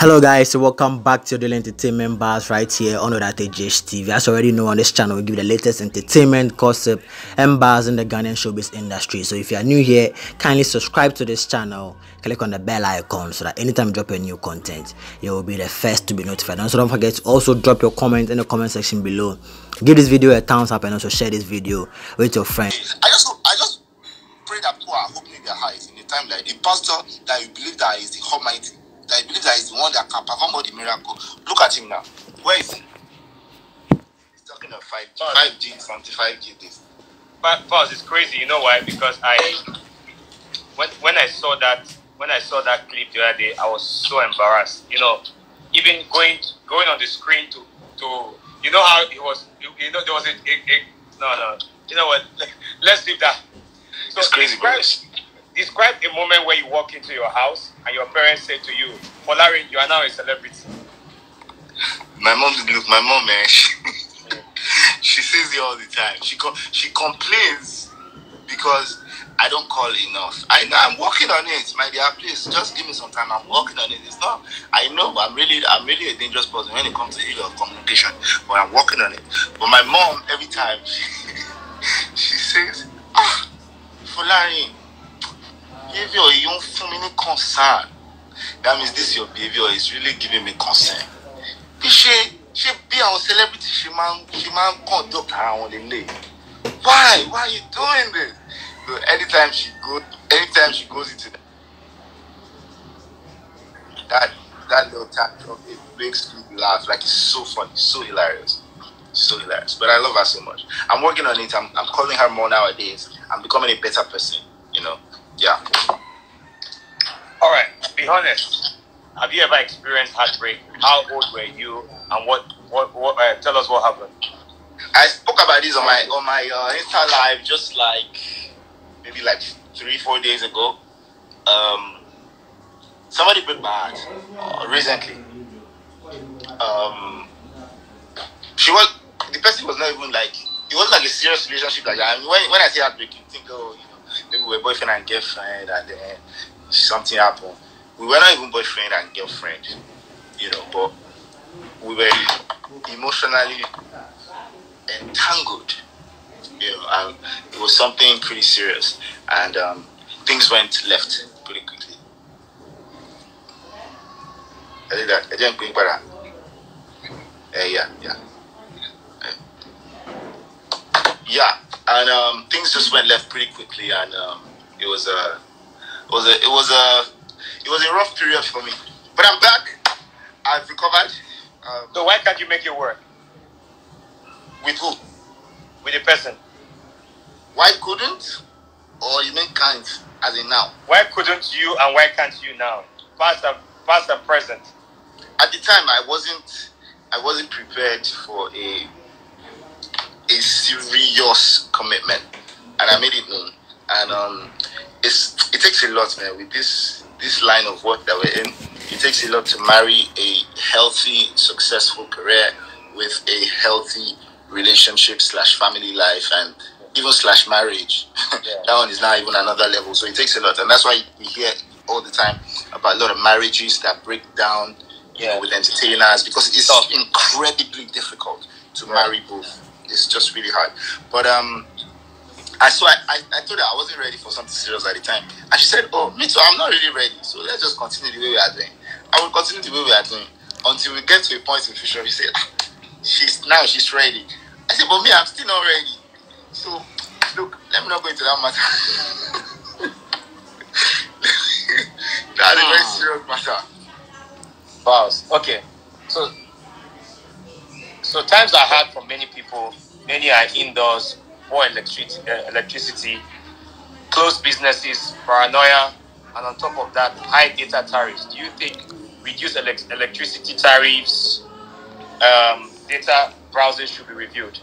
Hello guys, so welcome back to your daily entertainment bars right here on that TV. As you already know, on this channel we give you the latest entertainment gossip and bars in the Ghanaian showbiz industry. So if you are new here, kindly subscribe to this channel, click on the bell icon so that anytime you drop a new content, you will be the first to be notified. And so don't forget to also drop your comment in the comment section below. Give this video a thumbs up and also share this video with your friends. I just pray that people are opening their eyes in a time like the pastor that you believe that is the Almighty. I believe that is the one that can perform all the miracle. Look at him now. Where is he? He's talking of 5G, 75G this. But Falz, it's crazy. You know why? Because when I saw that clip the other day, I was so embarrassed. You know, even going on the screen to you know how it was. You know there was no. You know what? Let's leave that. So it's crazy, describe a moment where you walk into your house and your parents say to you, "Larry, you are now a celebrity." My mom, man, she says it all the time. She complains because I don't call enough. I know I'm working on it, my dear. Please, just give me some time. I'm working on it. It's not. I know I'm really a dangerous person when it comes to area of communication, but I'm working on it. But my mom, every time she says, Larry, behavior, you don't feel any concern. That means this your behavior is really giving me concern. She be a celebrity. She man conduct her on the lane. Why are you doing this? So anytime she goes into that little tantrum, it makes me laugh. Like it's so funny, so hilarious. But I love her so much. I'm working on it. I'm calling her more nowadays. I'm becoming a better person. You know. Yeah. All right. Be honest. Have you ever experienced heartbreak? How old were you? And what tell us what happened. I spoke about this on my Insta live just maybe 3-4 days ago. Somebody broke my heart recently. The person was not even it wasn't like a serious relationship like that. I mean, when I say heartbreak, you think, maybe we're boyfriend and girlfriend and then something happened. We were not even boyfriend and girlfriend, but we were emotionally entangled, and it was something pretty serious, and things went left pretty quickly. I didn't think about that. Yeah, and things just went left pretty quickly, and it was a rough period for me. But I'm back. I've recovered. So why can't you make it work? With who? With the person. Why couldn't? Or you mean can't, as in now? Why couldn't you and why can't you now? Past and present. At the time, I wasn't prepared for a serious commitment, and I made it known. And it takes a lot, man. With this line of work that we're in, it takes a lot to marry a healthy, successful career with a healthy relationship / family life, and even / marriage. Yeah. That one is now even another level. So it takes a lot, and that's why we hear all the time about a lot of marriages that break down, with entertainers, because it's incredibly difficult to marry both. It's just really hard. But I told her I wasn't ready for something serious at the time, and she said, "Oh, me too. I'm not really ready. So let's just continue the way we are doing. I will continue the way we are doing until we get to a point in the future." She said, she's ready. I said, "But me, I'm still not ready. So look, let me not go into that matter." That's a very serious matter. Falz. Okay. So times are hard for many people. Many are indoors, poor electricity, closed businesses, paranoia, and on top of that, high data tariffs. Do you think reduced electricity tariffs, data browsing should be reviewed?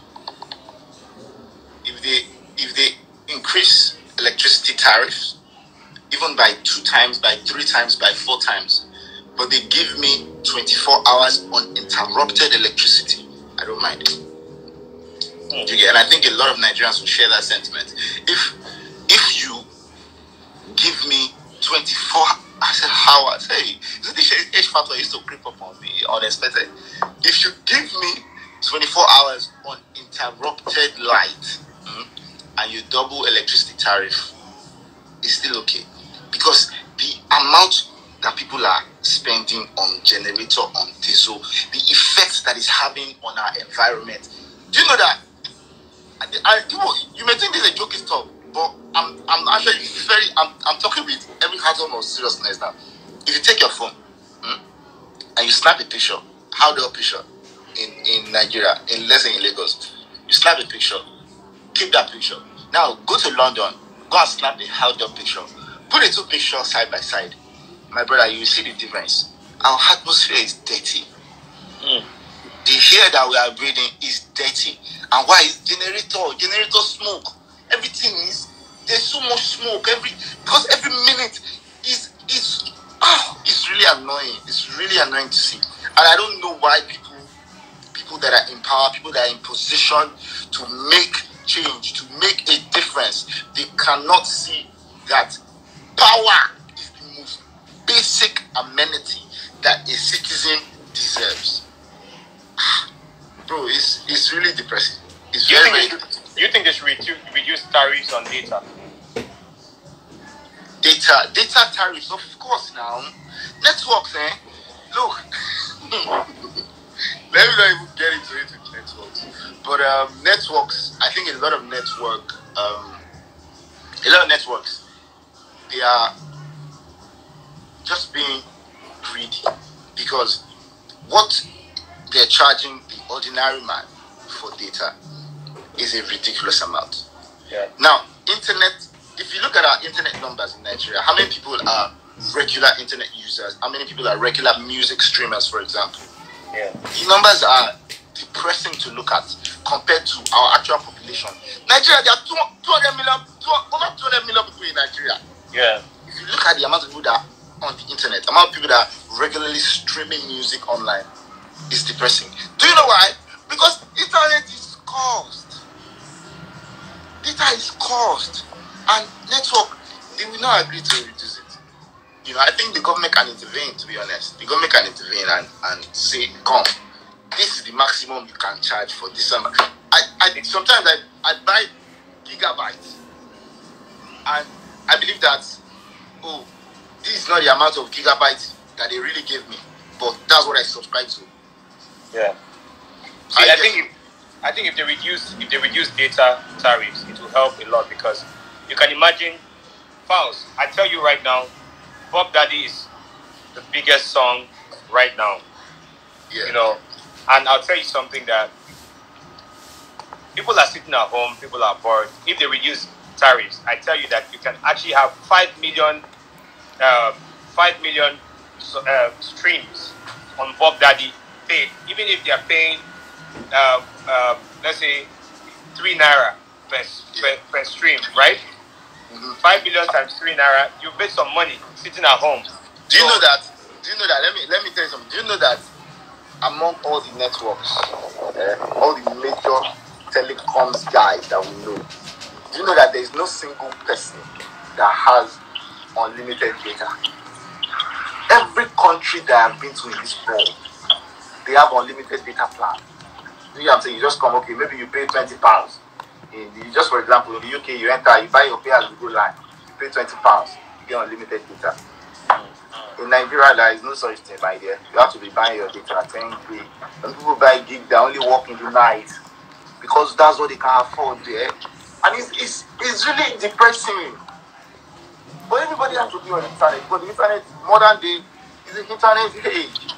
If they increase electricity tariffs, even by 2 times, by 3 times, by 4 times, but they give me 24 hours uninterrupted electricity, I don't mind. And I think a lot of Nigerians will share that sentiment. If you give me 24 I said, Howard, hey, is it the age factor used to creep up on me unexpected? If you give me 24 hours uninterrupted light and you double electricity tariff, it's still okay. Because the amount that people are spending on generator, on diesel, the effect that is having on our environment. Do you know that? You may think this is a joking stuff, but I'm actually I'm talking with every heart of seriousness now. If you take your phone and you snap a picture, outdoor picture in Nigeria, let's say in Lagos, you snap a picture, keep that picture. Now go to London, go and snap the outdoor picture. Put the two pictures side by side. My brother, you will see the difference. Our atmosphere is dirty. The air that we are breathing is dirty. And why is generator smoke? Everything there's so much smoke because every minute is it's really annoying. It's really annoying to see. And I don't know why people that are in power, people that are in position to make change, to make a difference, they cannot see that power is the most basic amenity that a citizen deserves. Bro, it's really depressing. It's Do very you think they should reduce tariffs on data? Data tariffs, of course. Now networks, look. Let me not even get into it with networks, but networks, I think a lot of networks, they are just being greedy, because what they're charging the ordinary man for data is a ridiculous amount. Yeah. Now, internet, if you look at our internet numbers in Nigeria, how many people are regular internet users? How many people are regular music streamers, for example? Yeah. The numbers are depressing to look at compared to our actual population. Nigeria, there are 200 million, over 200 million people in Nigeria. Yeah. If you look at the amount of people that are on the internet, the amount of people that are regularly streaming music online, it's depressing. Do you know why? Because internet is cost. Data is cost. And network, they will not agree to reduce it. You know, I think the government can intervene, to be honest. The government can intervene and say, come, this is the maximum you can charge for this summer. Sometimes I buy gigabytes, and I believe that, this is not the amount of gigabytes that they really gave me, but that's what I subscribe to. Yeah. See, I think if they reduce data tariffs, it will help a lot, because you can imagine, Falz, I tell you right now, Bob Daddy is the biggest song right now. Yeah. You know, and I'll tell you something, that people are sitting at home, people are bored. If they reduce tariffs, I tell you that you can actually have 5 million streams on Bob Daddy paid, even if they are paying, let's say, 3 naira per stream, right? 5 million times 3 naira, you made some money sitting at home. Do you know that? Let me tell you something. Do you know that among all the networks, all the major telecoms guys that we know, do you know that there is no single person that has unlimited data? Every country that I've been to in this world, they have unlimited data plan. You know what I'm saying? You just come, okay, maybe you pay £20. Just for example, in the UK, you enter, you buy your pay as you go line, you pay £20, you get unlimited data. In Nigeria, there is no such thing, my dear. You have to be buying your data 10K. When people buy gig, they only work in the night, because that's what they can afford there. And it's really depressing. But everybody has to be on the internet, because the internet, modern day, is the internet age.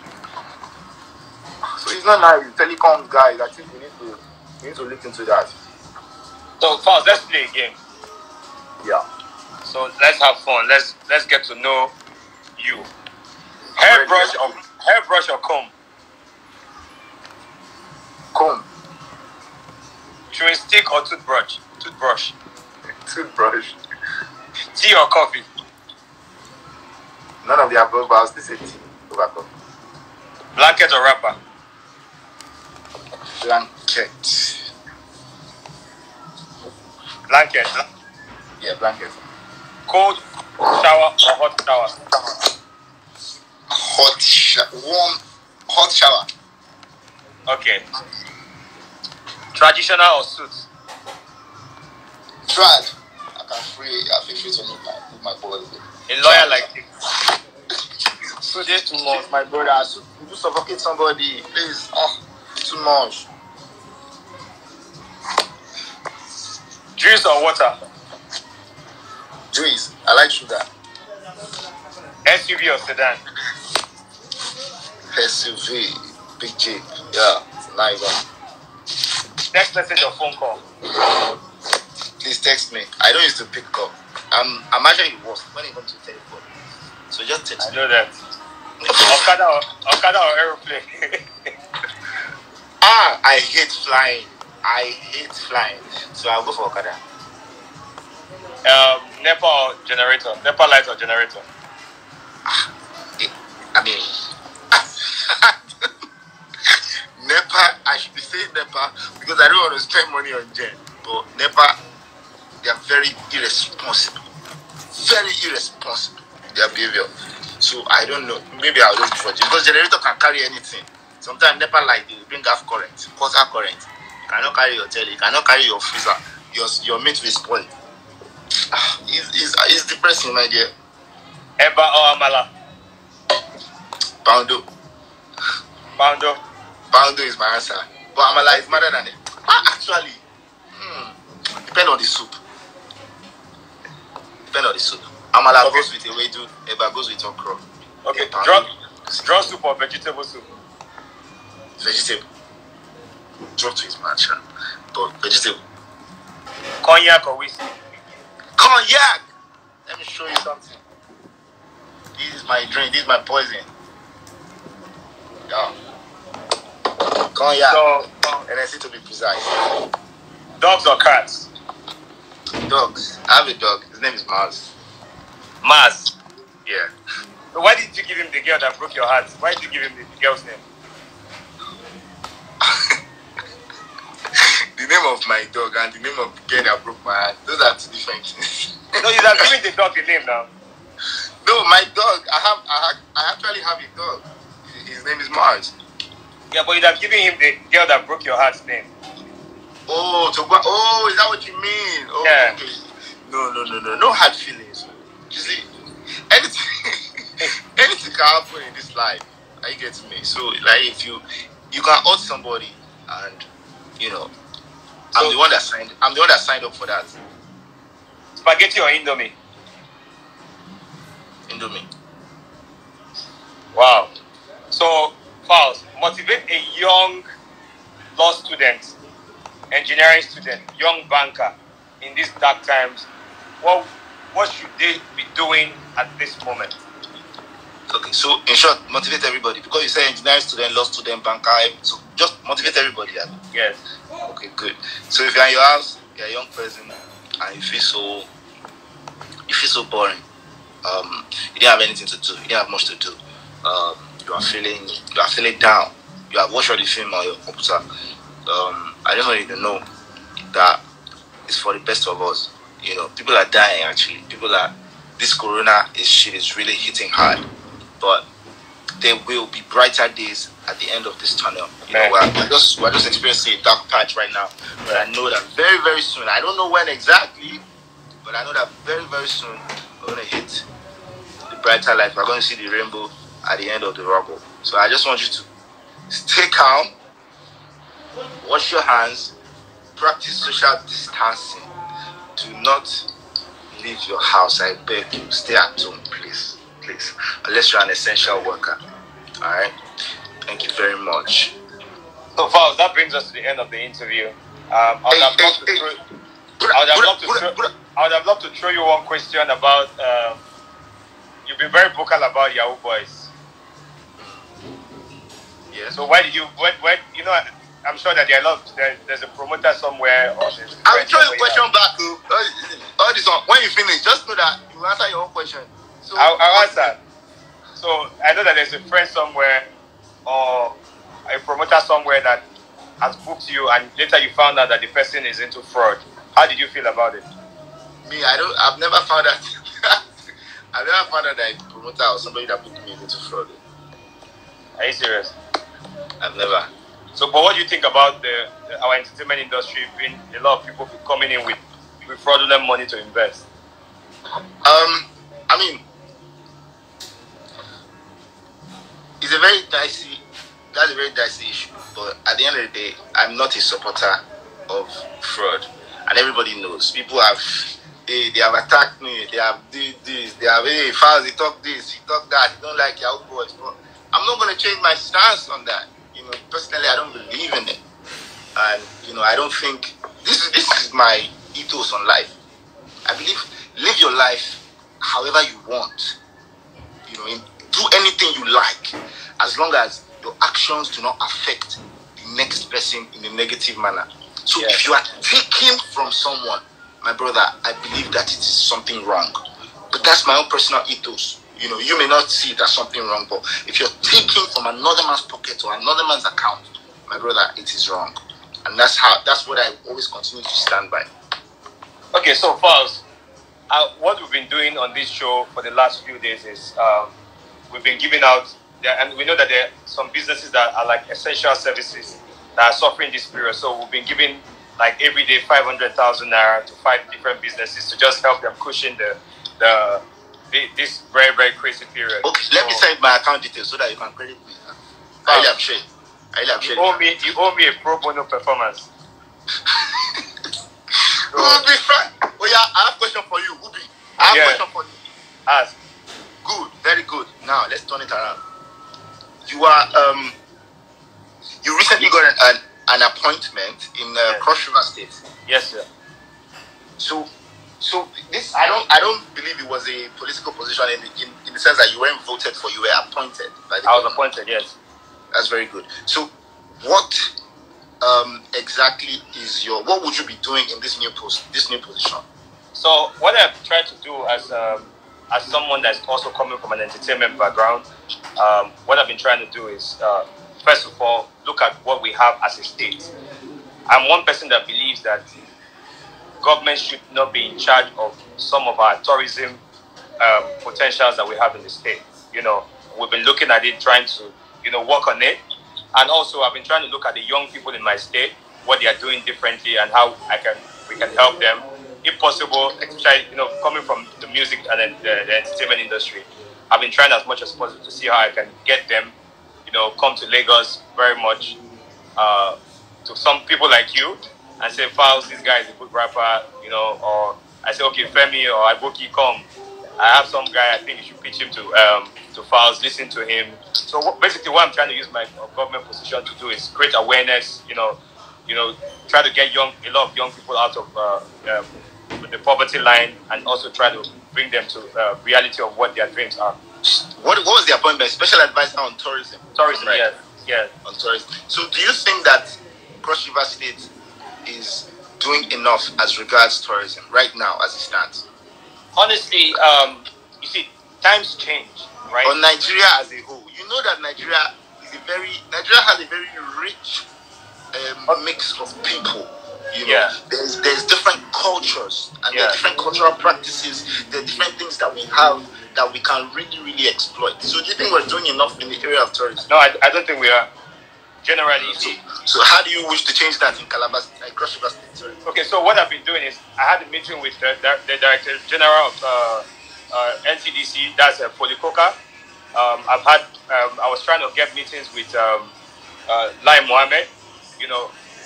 So it's not like the telecom guys. I think we need to look into that. So, Falz, let's play a game. Yeah. So let's have fun. Let's get to know you. Hairbrush or comb? Comb. Chewing stick or toothbrush? Toothbrush. Toothbrush. Tea or coffee? None of the above, but I'll still say tea over coffee. Blanket or wrapper? Blanket. Blanket. Yeah, blanket. Cold shower or hot shower? warm, hot shower. Okay. Traditional or suit? Trad. I feel free to leave my boys. A lawyer like you. So there's too much, my brother. So you suffocate somebody, please. Oh, too much. Juice or water? Juice. I like sugar. SUV or sedan? SUV, big Jeep. Yeah, nice one. Text message or phone call? Please text me. I don't used to pick up. I'm actually worse when it comes to telephone. So just text me. I know that. Okada or aeroplane? I hate flying. So I'll go for Okada. NEPA or generator? NEPA light or generator? I mean, NEPA, I should be saying NEPA because I don't want to spend money on gen. But NEPA, they are very irresponsible. Their behavior. So I don't know. Maybe I'll just for gen because generator can carry anything. Sometimes NEPA light they bring half current, quarter current. You cannot carry your telly, you cannot carry your freezer. Your mate will spoil. It's depressing, my dear. Eba or Amala? Poundo. Poundo is my answer. But Amala is better than it. Actually, depend on the soup. Amala goes with ewedu, Eba goes with okra. Okay, draw soup or vegetable soup? Vegetable. Draw to his match, but vegetable. Cognac or whiskey? Cognac! Let me show you something. This is my drink, this is my poison. Yeah. Cognac. So, and I see to be precise. Dogs or cats? Dogs. I have a dog. His name is Mars. Mars. Yeah. So why did you give him the girl that broke your heart? Why did you give him the girl's name? The name of my dog and the name of the girl that broke my heart. Those are two different things. No, you have given the dog a name now. No, my dog. I actually have a dog. His name is Mars. Yeah, but you have given him the girl that broke your heart's name. Oh, is that what you mean? Oh, yeah. Okay. No hard feelings. You see, anything can happen in this life. I get me. So, like, if you can hurt somebody, and I'm the one that signed up for that. Spaghetti or Indomie? Indomie. Wow. So, Falz, motivate a young law student, engineering student, young banker in these dark times. What should they be doing at this moment? Okay, so in short, motivate everybody because you say engineering student, law student, banker. So just motivate everybody. Yes. Okay, good. So if you're in your house, you're a young person, and you feel so boring. You didn't have anything to do. You didn't have much to do. You are feeling down. You have watched all the film on your computer. I just want you to know that it's for the best of us. People are dying actually. This corona shit is really hitting hard. But there will be brighter days at the end of this tunnel. We're just experiencing a dark patch right now. But I know that very, very soon, I don't know when exactly, but I know that very, very soon we're going to hit the brighter light. We're going to see the rainbow at the end of the rubble. So I just want you to stay calm, wash your hands, practice social distancing. Do not leave your house. I beg you, stay at home, please. Unless you're an essential worker. Alright? Thank you very much. So, Falz, that brings us to the end of the interview. I would have loved to throw you one question about. You've been very vocal about Yahoo Boys. Yeah. So why did you? I'm sure that there's a promoter somewhere. I'll throw your question back. All this one. When you finish, just know that you answer your own question. So I'll answer. So I know that there's a friend somewhere or a promoter somewhere that has booked you, and later you found out that the person is into fraud. How did you feel about it? Me, I've never found out. I've never found out that a promoter or somebody that booked me is into fraud. Are you serious? I've never. So, but what do you think about our entertainment industry being a lot of people coming in with fraudulent money to invest? I mean, it's a very dicey. That's a very dicey issue. But at the end of the day, I'm not a supporter of fraud, and everybody knows. People have they have attacked me. They have did this. They have Falz, he talk this, he talk that. He don't like yahoo boys. But I'm not going to change my stance on that. You know, personally, I don't believe in it, and you know, I don't think this is my ethos on life. I believe live your life however you want. You know, do anything you like, as long as your actions do not affect the next person in a negative manner. So if you are taking from someone, my brother, I believe that it is something wrong. But that's my own personal ethos. You know, you may not see it as something wrong, but if you're taking from another man's pocket or another man's account, my brother, it is wrong. And that's what I always continue to stand by. Okay, so Falz, what we've been doing on this show for the last few days is we've been giving out, and we know that there are some businesses that are like essential services that are suffering this period. So we've been giving like every day 500,000 naira to 5 different businesses to just help them cushion this very, very crazy period. Okay, let me send my account details so that you can credit me. I really appreciate it. You owe me a pro bono performance. Ubi, fine. Oh yeah, I have a question for you, Ubi. I have a question for you. Ask. Good, very good. Now let's turn it around. You are you recently got an appointment in Cross River State. Yes, sir. So this I don't believe it was a political position in the sense that you weren't voted for, you were appointed by the I was appointed, yes. That's very good. So what exactly is what would you be doing in this new position? So what I've tried to do as someone that's also coming from an entertainment background, what I've been trying to do is first of all look at what we have as a state. I'm one person that believes that government should not be in charge of some of our tourism potentials that we have in the state. You know, we've been looking at it, trying to, work on it. And also I've been trying to look at the young people in my state, what they are doing differently and how we can help them. If possible, especially, coming from the music and the entertainment industry, I've been trying as much as possible to see how I can get them, come to Lagos very much, to some people like you, and say, Falz, this guy is a good rapper, or I say, okay, Femi or Iboki, come. I have some guy, I think you should pitch him to Falz, listen to him. So basically what I'm trying to use my government position to do is create awareness, try to get a lot of young people out of the poverty line and also try to bring them to reality of what their dreams are. What was the appointment? Special advisor on tourism? Tourism, right? Yeah. On tourism. So do you think that Cross River State is doing enough as regards tourism right now as it stands? Honestly, you see, times change, right? On Nigeria as a whole, you know that Nigeria has a very rich mix of people. There's different cultures and there are different cultural practices. There are different things that we have that we can really, really exploit. So do you think we're doing enough in the area of tourism? No, I don't think we are. Generally, so how do you wish to change that in Calabar, Cross River State? Sorry. Okay, so what I've been doing is I had a meeting with the Director General of NCDC, that's Polikoka. I was trying to get meetings with Lai Mohammed,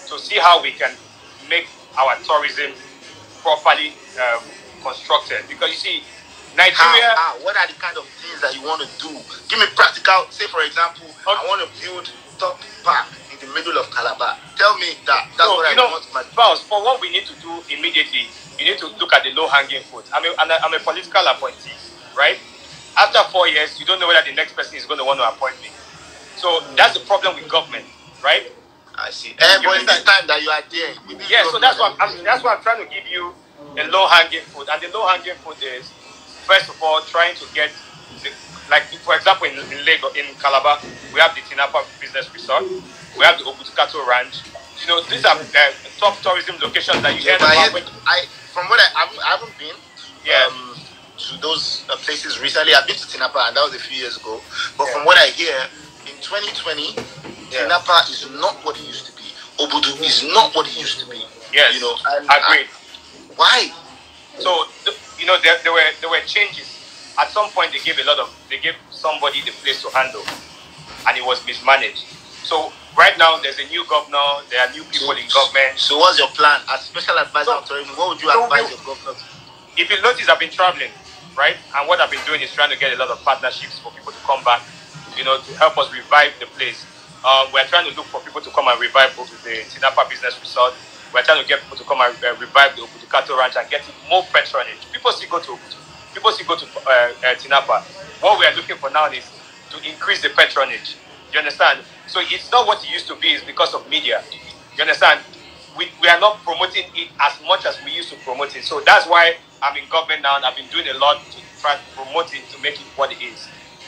to see how we can make our tourism properly constructed. Because you see, Nigeria... What are the kind of things that you want to do? Give me practical, say for example, I want to build top park in the middle of Calabar. Tell me that. That's what I want. Falz, for what we need to do immediately, you need to look at the low-hanging fruit. I'm a political appointee, right? After 4 years, you don't know whether the next person is going to want to appoint me. So that's the problem with government, right? I see. But in this time that you are there, so that's why I'm trying to give you a low-hanging fruit. And the low-hanging fruit is, first of all, trying to get like, for example, in Lagos, in Calabar, we have the Tinapa Business Resort, we have the Obutukato Ranch. These are top tourism locations that you hear about. From what I haven't been to those places recently. I've been to Tinapa, and that was a few years ago. But from what I hear, in 2020, Tinapa is not what it used to be. Obudu is not what it used to be. Yes, you know, agreed. Why? So you know, there were changes. At some point, they gave somebody the place to handle, and it was mismanaged. So right now, there's a new governor. There are new people in government. So what's your plan as special advisor? What would you advise your governor? If you notice, I've been traveling, right? And what I've been doing is trying to get a lot of partnerships for people to come back, you know, to help us revive the place. We're trying to look for people to come and revive the Tinapa Business Resort. We're trying to get people to come and revive the Obudukato Ranch and get more patronage. People still go to Obudu. People still go to Tinapa. What we are looking for now is to increase the patronage. You understand? So it's not what it used to be. It's because of media. You understand? We are not promoting it as much as we used to promote it. So that's why I'm in government now, and I've been doing a lot to try to promote it, to make it what it is,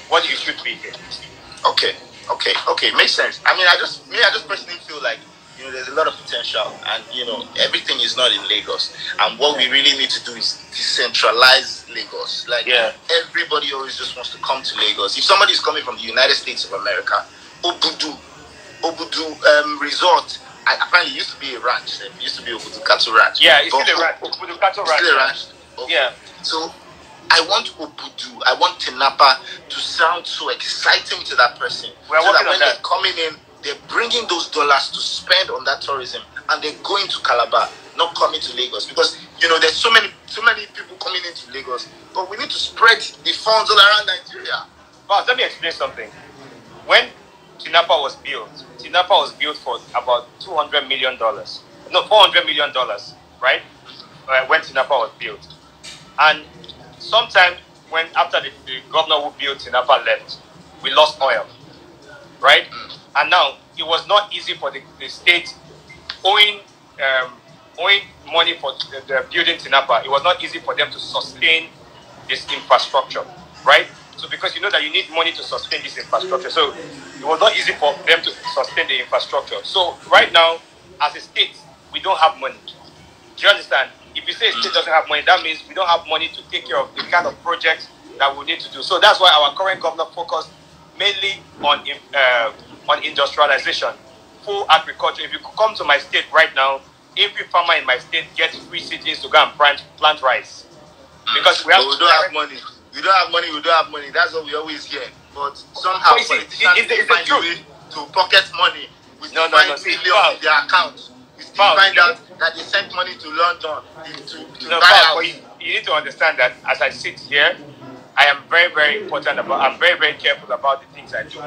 what it should be here. Okay, makes sense. I mean, I just personally feel like, you know, there's a lot of potential, and you know, everything is not in Lagos. And what we really need to do is decentralize Lagos. Like, everybody always just wants to come to Lagos. If somebody is coming from the United States of America, Obudu Resort. Apparently, it used to be a ranch. It used to be Obudukato Ranch. Yeah, it's still a ranch. Obudukato Ranch. Still a ranch. Okay. Yeah. So I want Obudu, I want Tinapa to sound so exciting to that person. We're so working that when on that. they're coming in, they're bringing those dollars to spend on that tourism, and they're going to Calabar, not coming to Lagos. Because, you know, there's so many people coming into Lagos, but we need to spread the funds all around Nigeria. Well, let me explain something. When Tinapa was built for about $200 million. No, $400 million, right? When Tinapa was built. And sometime after the governor who built Tinapa left, we lost oil, right? And now, it was not easy for the state owing money for the building Tinapa. It was not easy for them to sustain this infrastructure, right? So because you know that you need money to sustain this infrastructure. So it was not easy for them to sustain the infrastructure. So right now, as a state, we don't have money. Do you understand? If you say a state doesn't have money, that means we don't have money to take care of the kind of projects that we need to do. So that's why our current governor focused mainly on industrialization, full agriculture. If you could come to my state right now, every farmer in my state gets free seedlings to go and plant rice. Because we don't have money. We don't have money. That's what we always hear. But somehow politicians find a way to pocket money. We still find millions in their accounts. We still find out that they sent money to London to buy house. You need to understand that as I sit here, I am very, very important I'm very, very careful about the things I do.